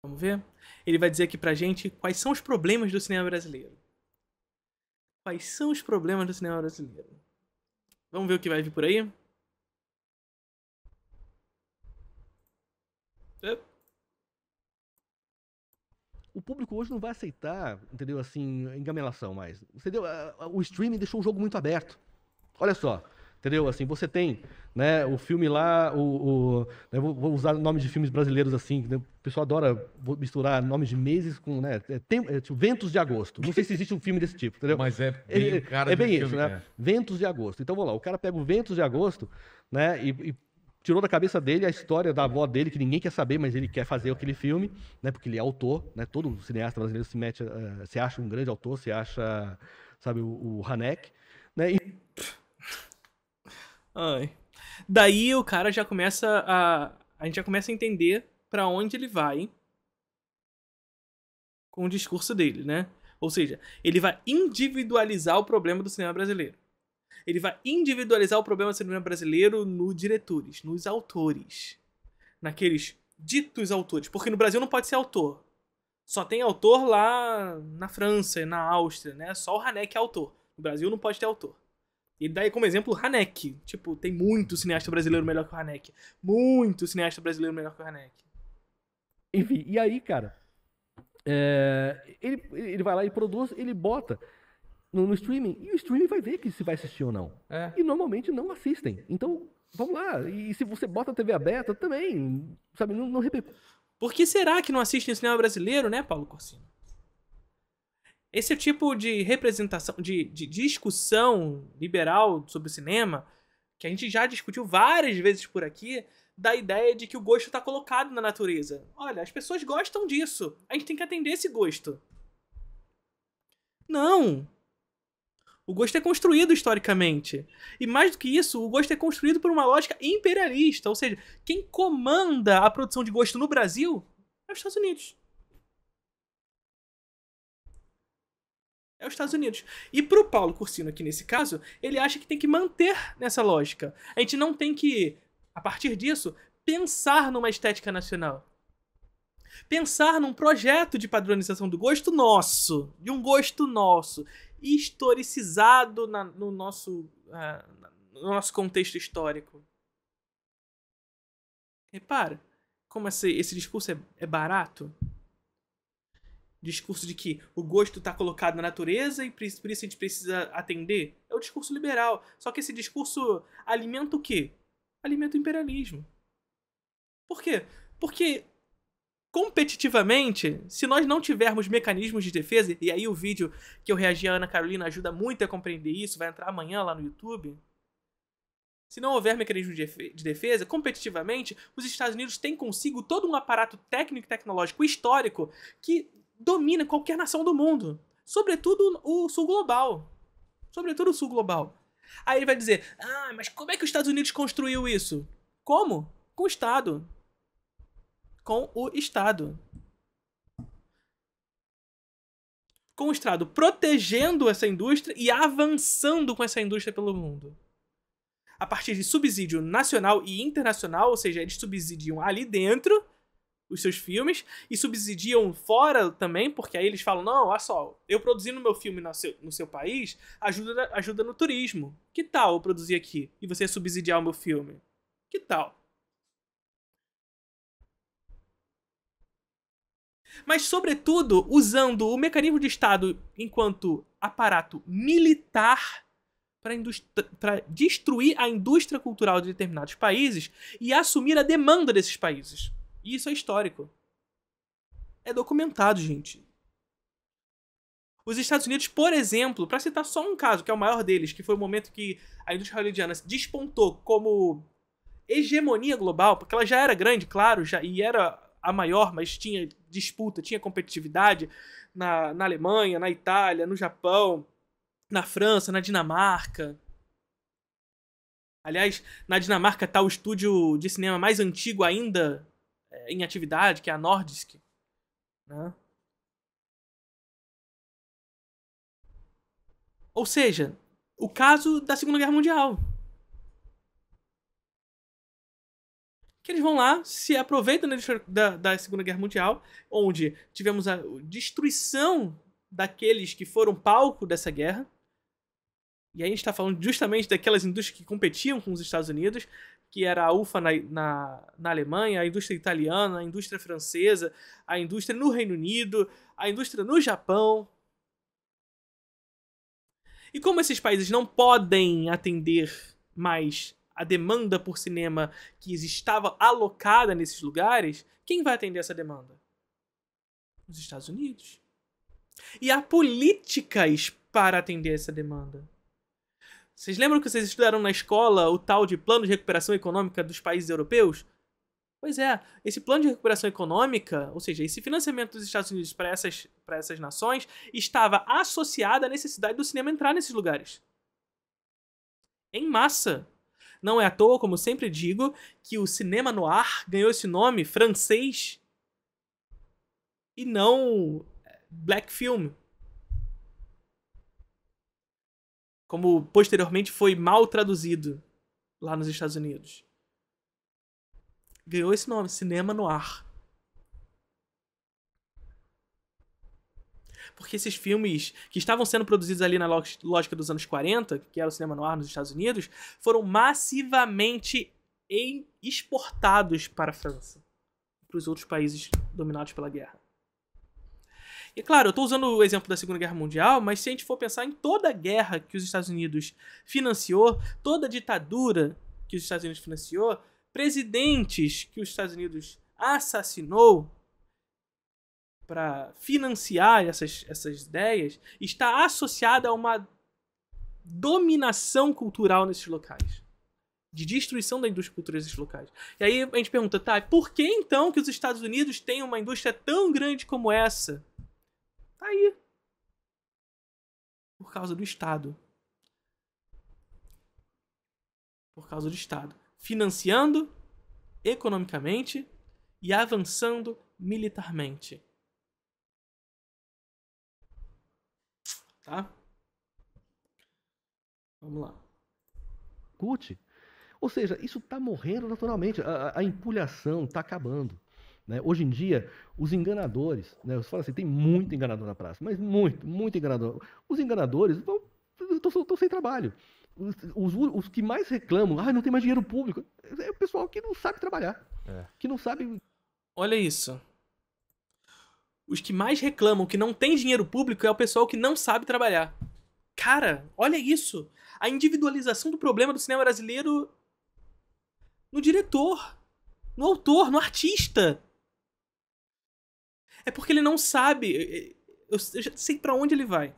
Vamos ver? Ele vai dizer aqui pra gente quais são os problemas do cinema brasileiro. Quais são os problemas do cinema brasileiro? Vamos ver o que vai vir por aí? O público hoje não vai aceitar, entendeu, assim, engamelação mais. Entendeu? O streaming deixou o jogo muito aberto. Olha só, entendeu? Assim, você tem, né, o filme lá, né, vou usar nomes de filmes brasileiros assim, né, o pessoal adora misturar nomes de meses com, né, tipo, Ventos de Agosto. Não sei se existe um filme desse tipo, entendeu? Mas é bem cara É de bem isso, filme. né? É. Ventos de Agosto. Então, vamos lá, o cara pega o Ventos de Agosto, né, e tirou da cabeça dele a história da avó dele, que ninguém quer saber, mas ele quer fazer aquele filme, né, porque ele é autor, né, todo cineasta brasileiro se mete, se acha um grande autor, se acha, sabe, o Haneke, né, e Ai. Daí o cara já começa a. A gente já começa a entender pra onde ele vai com o discurso dele, né? Ou seja, ele vai individualizar o problema do cinema brasileiro. Ele vai individualizar o problema do cinema brasileiro nos diretores, nos autores. Naqueles ditos autores. Porque no Brasil não pode ser autor. Só tem autor lá na França, na Áustria, né? Só o Haneke é autor. No Brasil não pode ter autor. E ele dá aí como exemplo o Haneke. Tipo, tem muito cineasta brasileiro melhor que o Haneke. Muito cineasta brasileiro melhor que o Haneke. enfim, e aí, cara, ele vai lá e produz, ele bota no streaming, e o streaming vai ver que se vai assistir ou não. É. E normalmente não assistem. Então, vamos lá. E se você bota a TV aberta, também, sabe, não repercute. Por que será que não assistem cinema brasileiro, né, Paulo Corsini? Esse é o tipo de representação, de discussão liberal sobre o cinema, que a gente já discutiu várias vezes por aqui, da ideia de que o gosto está colocado na natureza. Olha, as pessoas gostam disso. A gente tem que atender esse gosto. Não! O gosto é construído historicamente. E mais do que isso, o gosto é construído por uma lógica imperialista. Ou seja, quem comanda a produção de gosto no Brasil é os Estados Unidos. É os Estados Unidos. E pro Paulo Cursino aqui nesse caso, ele acha que tem que manter nessa lógica. A gente não tem que, a partir disso, pensar numa estética nacional. Pensar num projeto de padronização do gosto nosso. De um gosto nosso. Historicizado no nosso contexto histórico. Repara como esse discurso é barato. Discurso de que o gosto está colocado na natureza e por isso a gente precisa atender. É o discurso liberal. Só que esse discurso alimenta o quê? Alimenta o imperialismo. Por quê? Porque competitivamente, se nós não tivermos mecanismos de defesa, e aí o vídeo que eu reagi a Ana Carolina ajuda muito a compreender isso, vai entrar amanhã lá no YouTube. Se não houver mecanismo de defesa, competitivamente, os Estados Unidos têm consigo todo um aparato técnico e tecnológico histórico que domina qualquer nação do mundo. Sobretudo o sul global. Sobretudo o sul global. Aí ele vai dizer, mas como é que os Estados Unidos construiu isso? Como? Com o Estado. Com o Estado. Com o Estado protegendo essa indústria e avançando com essa indústria pelo mundo. A partir de subsídio nacional e internacional, ou seja, eles subsidiam ali dentro os seus filmes e subsidiam fora também, porque aí eles falam, não, olha só, eu produzindo meu filme no seu país ajuda no turismo. Que tal eu produzir aqui e você subsidiar o meu filme? Que tal? Mas, sobretudo, usando o mecanismo de Estado enquanto aparato militar para destruir a indústria cultural de determinados países e assumir a demanda desses países. E isso é histórico. É documentado, gente. Os Estados Unidos, por exemplo, para citar só um caso, que é o maior deles, que foi o momento que a indústria hollywoodiana despontou como hegemonia global, porque ela já era grande, claro, e era a maior, mas tinha disputa, tinha competitividade na Alemanha, na Itália, no Japão, na França, na Dinamarca. Aliás, na Dinamarca está o estúdio de cinema mais antigo ainda em atividade, que é a Nordisk. Né? Ou seja, o caso da Segunda Guerra Mundial. que eles vão lá, se aproveitam da Segunda Guerra Mundial, onde tivemos a destruição daqueles que foram palco dessa guerra. E aí a gente está falando justamente daquelas indústrias que competiam com os Estados Unidos, que era a UFA na Alemanha, a indústria italiana, a indústria francesa, a indústria no Reino Unido, a indústria no Japão. E como esses países não podem atender mais a demanda por cinema que estava alocada nesses lugares, quem vai atender essa demanda? Os Estados Unidos. E há políticas para atender essa demanda. Vocês lembram que vocês estudaram na escola o tal de plano de recuperação econômica dos países europeus? Pois é, esse plano de recuperação econômica, ou seja, esse financiamento dos Estados Unidos para essas nações, estava associado à necessidade do cinema entrar nesses lugares. Em massa. Não é à toa, como eu sempre digo, que o cinema noir ganhou esse nome francês e não black film. Como posteriormente foi mal traduzido lá nos Estados Unidos. Ganhou esse nome, cinema noir. Porque esses filmes que estavam sendo produzidos ali na lógica dos anos 40, que era o cinema noir nos Estados Unidos, foram massivamente exportados para a França, para os outros países dominados pela guerra. E claro, eu estou usando o exemplo da Segunda Guerra Mundial, mas se a gente for pensar em toda a guerra que os Estados Unidos financiou, toda a ditadura que os Estados Unidos financiou, presidentes que os Estados Unidos assassinou para financiar essas ideias, está associada a uma dominação cultural nesses locais. De destruição da indústria cultural nesses locais. E aí a gente pergunta, tá, por que então que os Estados Unidos têm uma indústria tão grande como essa? Tá aí. Por causa do Estado. Por causa do Estado. Financiando economicamente e avançando militarmente. Tá? Vamos lá. Curte. Ou seja, isso está morrendo naturalmente. A empulhação está acabando. Né? Hoje em dia, os enganadores, né? Você fala assim, tem muito enganador na praça, mas muito enganador. Os enganadores estão sem trabalho. Os que mais reclamam, não tem mais dinheiro público, é o pessoal que não sabe trabalhar. Que não sabe. Olha isso. Os que mais reclamam que não tem dinheiro público é o pessoal que não sabe trabalhar. Cara, olha isso. A individualização do problema do cinema brasileiro no diretor, no autor, no artista. É porque ele não sabe. Eu já sei pra onde ele vai.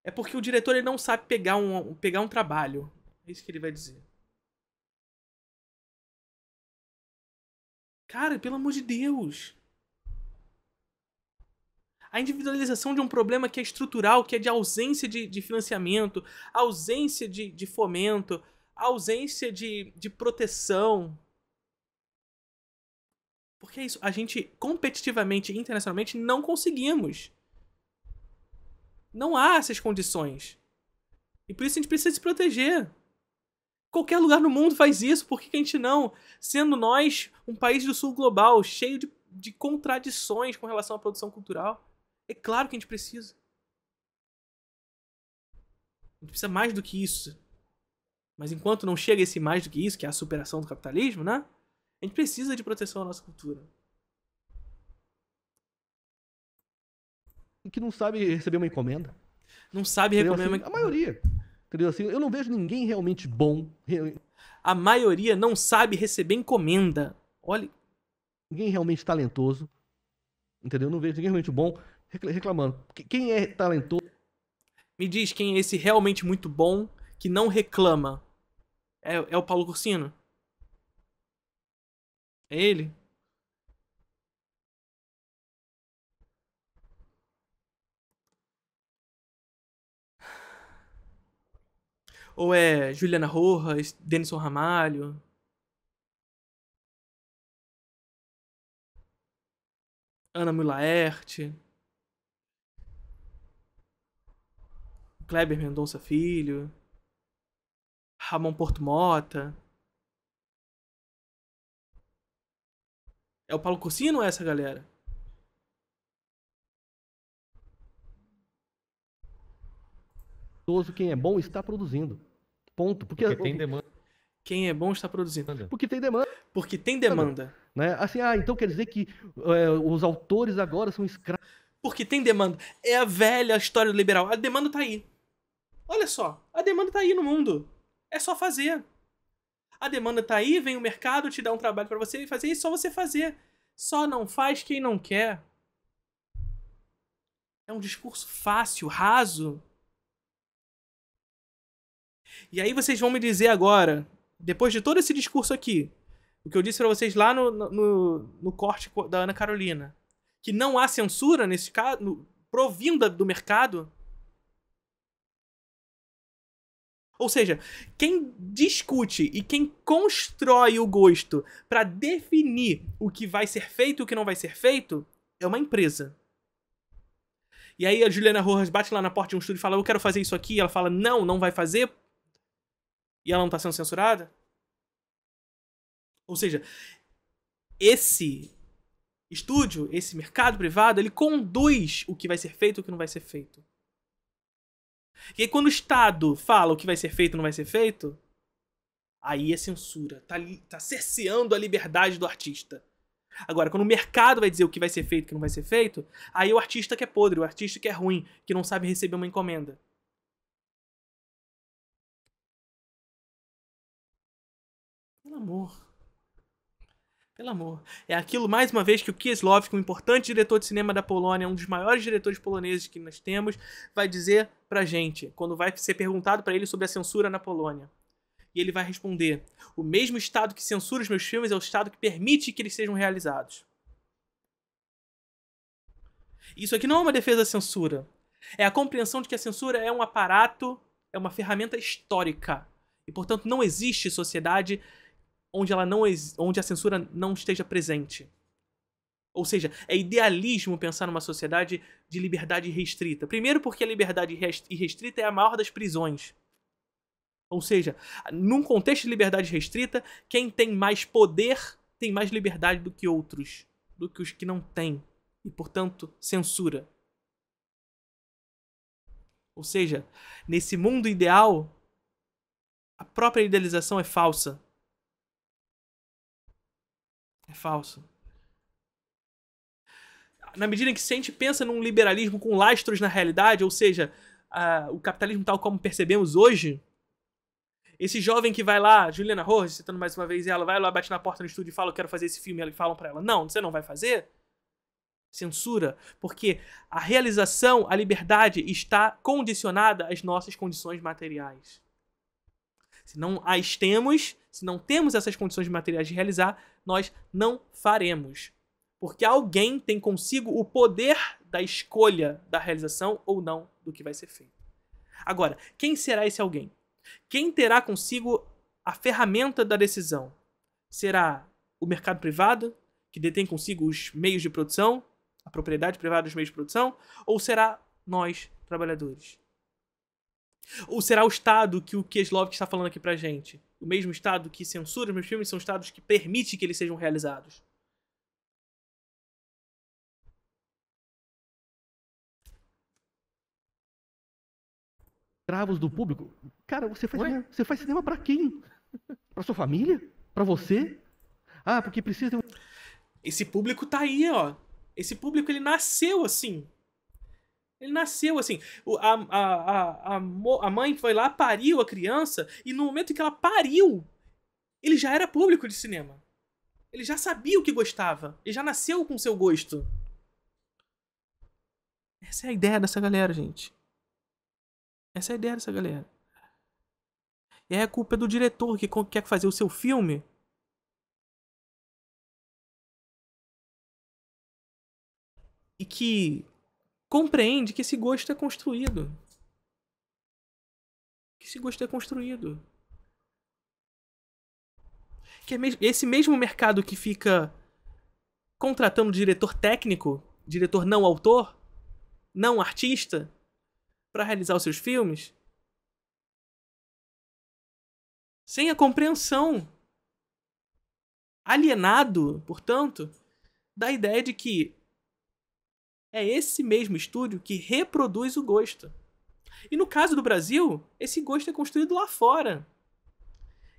É porque o diretor ele não sabe pegar um trabalho. É isso que ele vai dizer. Cara, pelo amor de Deus. A individualização de um problema que é estrutural, que é de ausência de financiamento, ausência de fomento, ausência de proteção. Porque é isso, a gente competitivamente, internacionalmente, não conseguimos. Não há essas condições. E por isso a gente precisa se proteger. Qualquer lugar no mundo faz isso, por que a gente não? Sendo nós um país do sul global, cheio de contradições com relação à produção cultural. É claro que a gente precisa. A gente precisa mais do que isso. Mas enquanto não chega esse mais do que isso, que é a superação do capitalismo, né? A gente precisa de proteção à nossa cultura. Que não sabe receber uma encomenda. Não sabe receber uma encomenda. A maioria. Entendeu? Assim, eu não vejo ninguém realmente bom. A maioria não sabe receber encomenda. Olha. Ninguém realmente talentoso. Entendeu? Eu não vejo ninguém realmente bom reclamando. Quem é talentoso? Me diz quem é esse realmente muito bom que não reclama. É o Paulo Cursino? É ele? Ou é Juliana Rojas, Denison Ramalho? Ana Mulaerte? Kleber Mendonça Filho? Ramon Porto Mota? É o Paulo Cursino ou é essa galera? Quem é bom está produzindo. Ponto. Porque tem demanda. Quem é bom está produzindo. Porque tem demanda. Porque tem demanda. Né? Assim, então quer dizer que os autores agora são escravos. Porque tem demanda. É a velha história do liberal. A demanda tá aí. Olha só. A demanda tá aí no mundo. É só fazer. A demanda tá aí, vem o mercado, te dá um trabalho pra você fazer, e é só você fazer. Só não faz quem não quer. É um discurso fácil, raso. E aí vocês vão me dizer agora, depois de todo esse discurso aqui, o que eu disse pra vocês lá no corte da Ana Carolina, que não há censura nesse caso, provinda do mercado. Ou seja, quem discute e quem constrói o gosto pra definir o que vai ser feito e o que não vai ser feito é uma empresa. E aí a Juliana Rojas bate lá na porta de um estúdio e fala, eu quero fazer isso aqui, e ela fala, não, não vai fazer, e ela não tá sendo censurada. Ou seja, esse estúdio, esse mercado privado, ele conduz o que vai ser feito e o que não vai ser feito. E aí quando o Estado fala o que vai ser feito e não vai ser feito, aí é censura. Tá cerceando a liberdade do artista. Agora, quando o mercado vai dizer o que vai ser feito e o que não vai ser feito, aí o artista que é podre, o artista que é ruim, que não sabe receber uma encomenda. Pelo amor. Pelo amor. É aquilo, mais uma vez, que o Kieslowski, um importante diretor de cinema da Polônia, um dos maiores diretores poloneses que nós temos, vai dizer pra gente, quando vai ser perguntado pra ele sobre a censura na Polônia. E ele vai responder, o mesmo Estado que censura os meus filmes é o Estado que permite que eles sejam realizados. Isso aqui não é uma defesa da censura. É a compreensão de que a censura é um aparato, é uma ferramenta histórica. E, portanto, não existe sociedade onde a censura não esteja presente. Ou seja, é idealismo pensar numa sociedade de liberdade irrestrita. Primeiro porque a liberdade irrestrita é a maior das prisões. Ou seja, num contexto de liberdade restrita, quem tem mais poder tem mais liberdade do que outros, do que os que não têm. E, portanto, censura. Ou seja, nesse mundo ideal, a própria idealização é falsa. É falso. Na medida em que se a gente pensa num liberalismo com lastros na realidade, ou seja, o capitalismo tal como percebemos hoje, esse jovem que vai lá, Juliana Rojas, citando mais uma vez ela, vai lá, bate na porta no estúdio e fala, eu quero fazer esse filme, e eles falam pra ela, não, você não vai fazer? Censura, porque a realização, a liberdade está condicionada às nossas condições materiais. Se não as temos, se não temos essas condições materiais de realizar, nós não faremos. Porque alguém tem consigo o poder da escolha da realização ou não do que vai ser feito. Agora, quem será esse alguém? Quem terá consigo a ferramenta da decisão? Será o mercado privado, que detém consigo os meios de produção, a propriedade privada dos meios de produção? Ou será nós, trabalhadores? Ou será o Estado que o Kieslowski está falando aqui pra gente? O mesmo Estado que censura os meus filmes são estados que permite que eles sejam realizados. Escravos do público. Cara, você faz cinema pra quem? Pra sua família? Pra você? Ah, porque precisa ter um... Esse público tá aí, ó. Esse público, ele nasceu assim. Ele nasceu assim. A mãe foi lá, pariu a criança, e no momento em que ela pariu, ele já era público de cinema. Ele já sabia o que gostava. Ele já nasceu com seu gosto. Essa é a ideia dessa galera, gente. Essa é a ideia dessa galera. E aí a culpa é do diretor que quer fazer o seu filme. E que compreende que esse gosto é construído. Que esse gosto é construído. Que é esse mesmo mercado que fica contratando diretor técnico, diretor não autor, não artista, para realizar os seus filmes, sem a compreensão, alienado, portanto, da ideia de que é esse mesmo estúdio que reproduz o gosto. E no caso do Brasil, esse gosto é construído lá fora.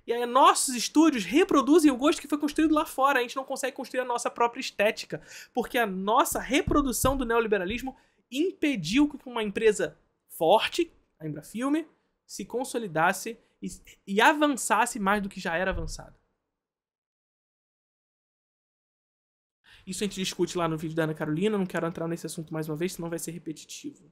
E aí nossos estúdios reproduzem o gosto que foi construído lá fora. A gente não consegue construir a nossa própria estética, porque a nossa reprodução do neoliberalismo impediu que uma empresa forte, a Embrafilme, se consolidasse e avançasse mais do que já era avançado. Isso a gente discute lá no vídeo da Ana Carolina, não quero entrar nesse assunto mais uma vez, senão vai ser repetitivo.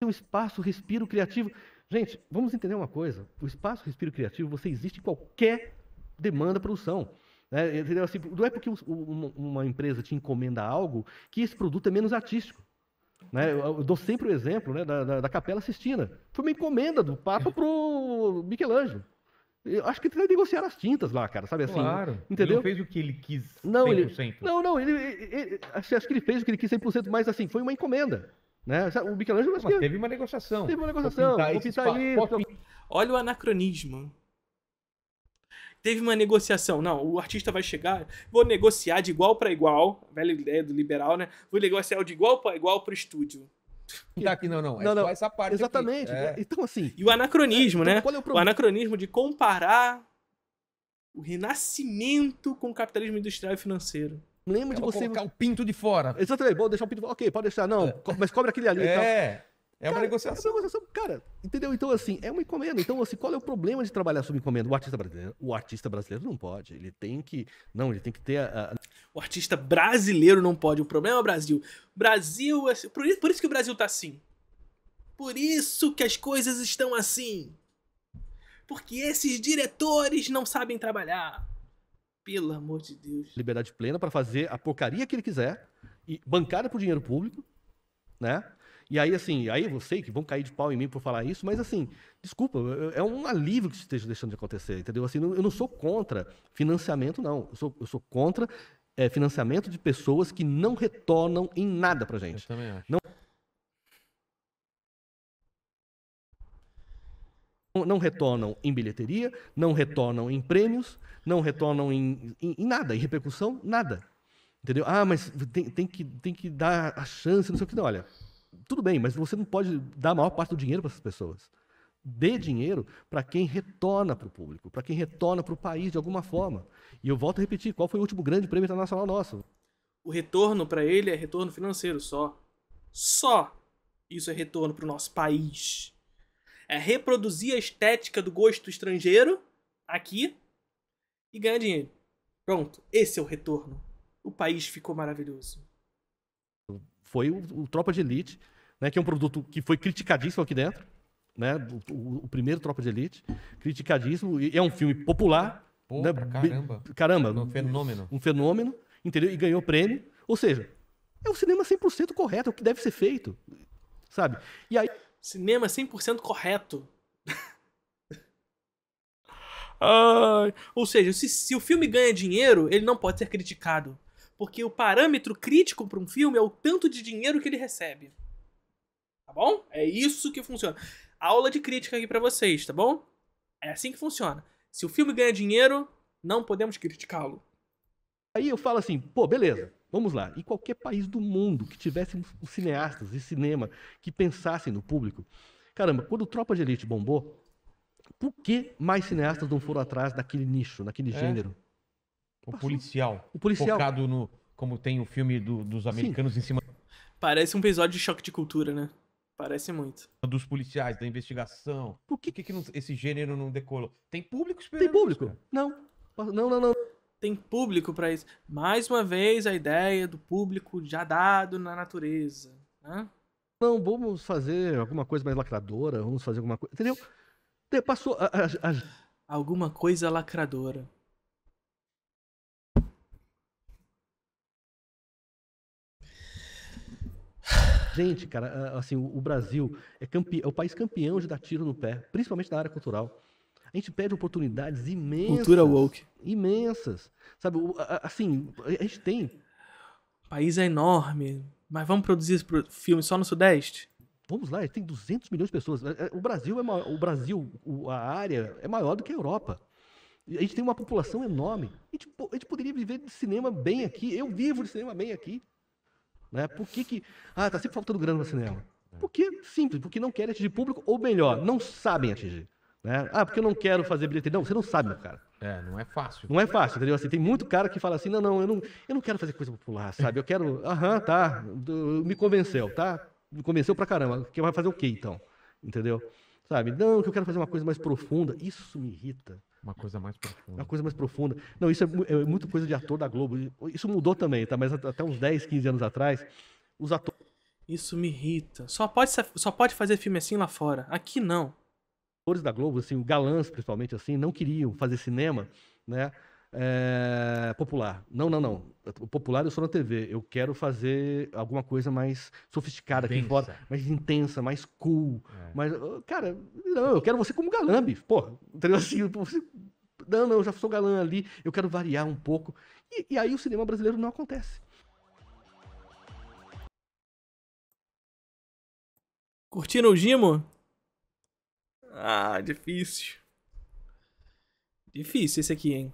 O espaço respiro criativo. Gente, vamos entender uma coisa. O espaço respiro criativo, você existe em qualquer demanda produção. Né? Entendeu? Assim, não é porque uma empresa te encomenda algo que esse produto é menos artístico. Né? Eu dou sempre o exemplo, né, da Capela Sistina. Foi uma encomenda do Papa pro Michelangelo. Eu acho que ele vai negociar as tintas lá, cara, sabe assim? Claro. Entendeu? Ele não fez o que ele quis 100%. Não, acho que ele fez o que ele quis 100%, mas assim, foi uma encomenda. Né? O Michelangelo, acho que teve uma negociação. Teve uma negociação. Vou pintar isso. Olha o anacronismo. Teve uma negociação. Não, o artista vai chegar, vou negociar de igual para igual, velha ideia do liberal, né? Vou negociar de igual para igual pro estúdio. Tá aqui, não. Só essa parte. Exatamente. Então, assim. E o anacronismo, né? Qual é o anacronismo de comparar o renascimento com o capitalismo industrial e financeiro. Lembra de você colocar o pinto de fora. Exatamente, vou deixar o pinto de fora. Ok, pode deixar. Não, mas cobre aquele ali. É uma negociação. É uma negociação, cara. Entendeu? Então, assim, é uma encomenda. Então, assim, qual é o problema de trabalhar sob encomenda? O artista brasileiro não pode. Ele tem que ter O artista brasileiro não pode. O problema é o Brasil. Brasil, por isso que o Brasil tá assim. Por isso que as coisas estão assim. Porque esses diretores não sabem trabalhar. Pelo amor de Deus. Liberdade plena para fazer a porcaria que ele quiser, e bancada por dinheiro público, né? E aí, assim, aí eu sei que vão cair de pau em mim por falar isso, mas assim, desculpa, é um alívio que isso esteja deixando de acontecer, entendeu? Assim, eu não sou contra financiamento, não. Eu sou contra financiamento de pessoas que não retornam em nada pra gente. Eu também acho. Não retornam em bilheteria, não retornam em prêmios, não retornam em nada, em repercussão, nada. Entendeu? Ah, mas tem que dar a chance, não sei o que. Não, olha, tudo bem, mas você não pode dar a maior parte do dinheiro para essas pessoas. Dê dinheiro para quem retorna para o público, para quem retorna para o país de alguma forma. E eu volto a repetir, qual foi o último grande prêmio internacional nosso? O retorno para ele é retorno financeiro só. Só isso é retorno para o nosso país. É reproduzir a estética do gosto estrangeiro aqui e ganhar dinheiro. Pronto, esse é o retorno. O país ficou maravilhoso. Foi o Tropa de Elite, né, que é um produto que foi criticadíssimo aqui dentro, né, o primeiro Tropa de Elite, criticadíssimo, e é um filme popular. Pô, né, caramba. Um fenômeno, entendeu? E ganhou prêmio. Ou seja, é um cinema 100% correto, é o que deve ser feito, sabe? E aí... Cinema 100% correto. Ou seja, se o filme ganha dinheiro, ele não pode ser criticado. Porque o parâmetro crítico para um filme é o tanto de dinheiro que ele recebe. Tá bom? É isso que funciona. Aula de crítica aqui pra vocês, tá bom? É assim que funciona. Se o filme ganha dinheiro, não podemos criticá-lo. Aí eu falo assim, pô, beleza, vamos lá. E qualquer país do mundo que tivesse cineastas e cinema que pensassem no público, caramba, quando o Tropa de Elite bombou, por que mais cineastas não foram atrás daquele nicho, daquele gênero? O policial. Focado no... Como tem o filme dos americanos em cima... Parece um episódio de Choque de Cultura, né? Parece muito. Dos policiais, da investigação. Por que esse gênero não decolou? Tem público esperando. Tem público? Isso, Não. Tem público pra isso. Mais uma vez, a ideia do público já dado na natureza, né? Não, vamos fazer alguma coisa mais lacradora, vamos fazer alguma coisa... Entendeu? Passou Alguma coisa lacradora. Gente, cara, assim, o Brasil é o país campeão de dar tiro no pé, principalmente na área cultural. A gente perde oportunidades imensas. Cultura woke. Imensas. Sabe, assim, a gente tem... O país é enorme, mas vamos produzir esse filme só no Sudeste? Vamos lá, tem 200 milhões de pessoas. O Brasil, a área é maior do que a Europa. A gente tem uma população enorme. A gente poderia viver de cinema bem aqui. Eu vivo de cinema bem aqui. Né? Por que... Ah, tá sempre faltando grana no cinema. Porque, simples, porque não querem atingir público, ou melhor, não sabem atingir. Né? Ah, porque eu não quero fazer bilheteria. Não, você não sabe, meu cara. Não é fácil. Não é fácil, entendeu? Assim, tem muito cara que fala assim, não, eu não quero fazer coisa popular, sabe? Eu quero, tá, me convenceu, tá? Me convenceu pra caramba. Que vai fazer o quê, então? Entendeu? Sabe? Não, que eu quero fazer uma coisa mais profunda. Isso me irrita. Uma coisa mais profunda. Uma coisa mais profunda. Não, isso é muito coisa de ator da Globo. Isso mudou também, tá? Mas até uns 10, 15 anos atrás, os atores Isso me irrita. Só pode fazer filme assim lá fora. Aqui não. da Globo, assim, galãs principalmente, assim, não queriam fazer cinema, né? Popular. Não. O popular eu sou na TV. Eu quero fazer alguma coisa mais sofisticada aqui Densa. fora, mais intensa, mais cool. Mas, cara, não, eu quero você como galã, bicho. Porra, entendeu? Assim, não, eu já sou galã ali, eu quero variar um pouco. E aí o cinema brasileiro não acontece. Curtiram o Gimo? Ah, difícil. Difícil esse aqui, hein?